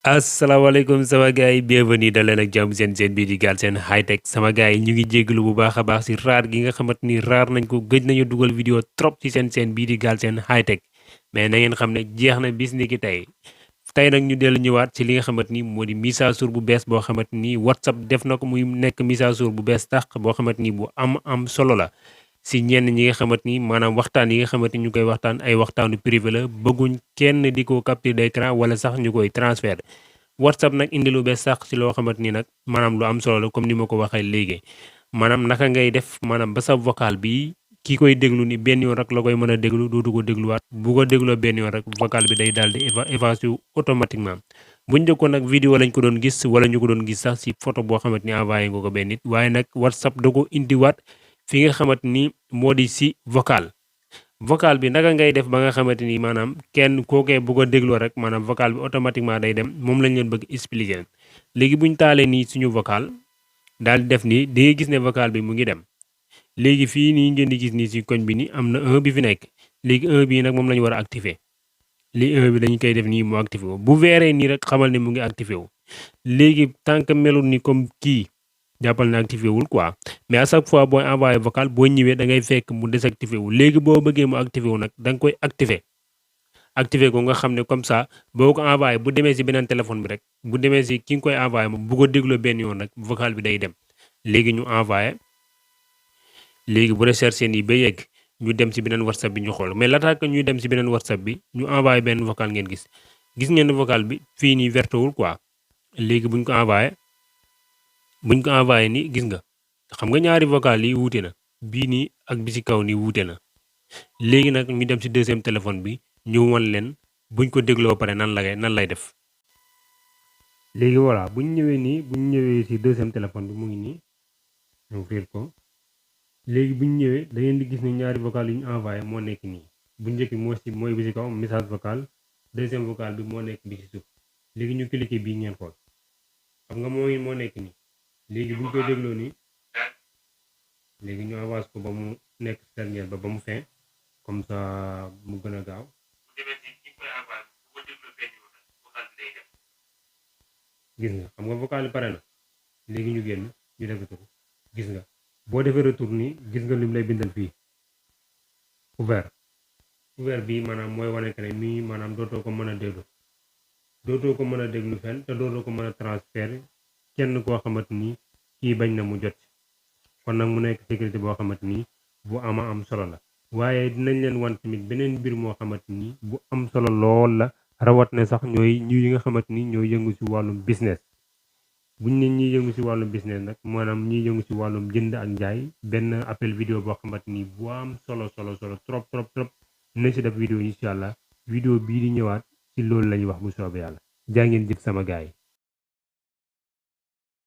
asalaamaaleykum sama gars yi bienvenue da leen ak jàmm seen bii di Galsen High Tech sama gars yi ñu ngi jégalu bu baax a baax si raar gi nga xamante ni raar nañ ko gëj nañu dugal vidéo trop ci seen bii di Galsen High Tech mais na ngeen xam ne jeex na bis ni ki tey nag ñu dellu ñëwaat ci li nga xamante ni moo di mise à jour bu bees boo xamante ni WhatsApp def na ko muy nekk mise à jour bu bees tax boo xamante ni bu am solo la. si ñenn ñi nga xamante ni maanaam waxtaan yi nga xamante ni ñu koy waxtaan ay waxtaanu privé la bëgguñ kenn di ko capture d'écran wala sax ñu koy transfert WhatsApp nag indi lu bees sax ci loo xamante ni nag maanaam lu am solo la comme ni ma ko waxee léegi maanaam naka ngay def maanaam ba sa vocal bi ki koy déglu ni benn yoon rek la koy mën a déglu dootu ko dégluwaat bu ko dégloo benn yoon rek vocal bi day daal di effacé wu automatiquement bu njëkkoon nag vidéo lañ ko doon gis wala ñu ko doon gis sax ci photo boo xamante ni envoyé nga ko benn nit waaye nag WhatsApp da ko indiwaat fi nga xamante ni moo di si vocal bi naka ngay def ba nga xamante ni maanaam kenn kookee bu ko dégloo rek maanaam vocal bi automatiquement day dem moom lañ leen bëgg expliquer léegi buñ taalee nii suñu vocal daal di def nii di nga gis ne vocal bi mu ngi dem léegi fii nii ngeen di gis nii si koñ bi nii am na 1 bi fi nekk léegi 1 bii nag moom la ñu war a activer li 1 bi dañu koy def nii mu activé wu bu weeree nii rek xamal ne mu ngi activé wu léegi tant que melul ni comme kii jàppal na activé wul quoi mais à chaque fois booy envoyé vocal boo ñëwee da ngay fekk mu désactivé wu léegi boo bëggee mu activé wu nag da nga koy activé ko nga xam ne comme ça boo ko envoyé bu demee si beneen téléphone bi rek bu demee si ki nga koy envoyé moom bu ko dégloo benn yoon rek vocal bi day dem léegi ñu envoyé léegi bu recherché nii ba yegg ñu dem si beneen whatsapp bi ñu xool mais laata que ñuy dem si beneen whatsapp bi ñu envoyé benn vocal ngeen gis ngeen vocal bi fii nii vertewul quoi léegi buñ ko envoyé nii gis nga xam nga ñaari vocal yi wuute na bii nii ak bi ci kaw nii wuute na léegi nag ñu dem ci deuxième téléphone bi ñu wan leen buñ ko dégloo pare nan lay def léegi voilà buñ ñëwee ci deuxième téléphone bi mu ngi nii ñu fiir ko léegi buñ ñëwee da ngeen di gis ne ñaari vocal yu ñu envoyé moo nekk nii bu njëkk mooy bi ci kaw message vocal deuxième vocal bi moo nekk bi ci suuf léegi ñu cliquer bii ngeen xool xam nga moo nekk nii léegi buñ koy dégloo nii léegi ñu avance ko ba mu nekk dernier ba mu fin comme ça mu gën a gaaw gis nga xam nga vocal yi pare na léegi ñu génn ñu def retour gis nga boo defee retour nii gis nga lim lay bindal fii ouvert bii maanaam mooy wane que ne mii maanaam dootoo ko mën a déglu fenn te dootoo ko mën a transférer kenn koo xamante ni kii bañ na mu jot kon nag mu nekk sécurité boo xamante ni bu am solo la waaye dinañ leen wan tamit beneen mbir moo xamante ni bu am solo lool la rawat na sax ñooy ñu yi nga xamante ni ñooy yëngu ci wàllum business buñ ne ñiy yëngu ci wàllum business nag maanaam ñiy yëngu ci wàllum jënd ak njaay benn appel vidéo boo xamante ni bu am solo trop dinañ ci def vidéo incha allah vidéo bii di ñëwaat ci loolu la ñuy wax bu soobee yàlla jaa ngeen jëf sama gaay yi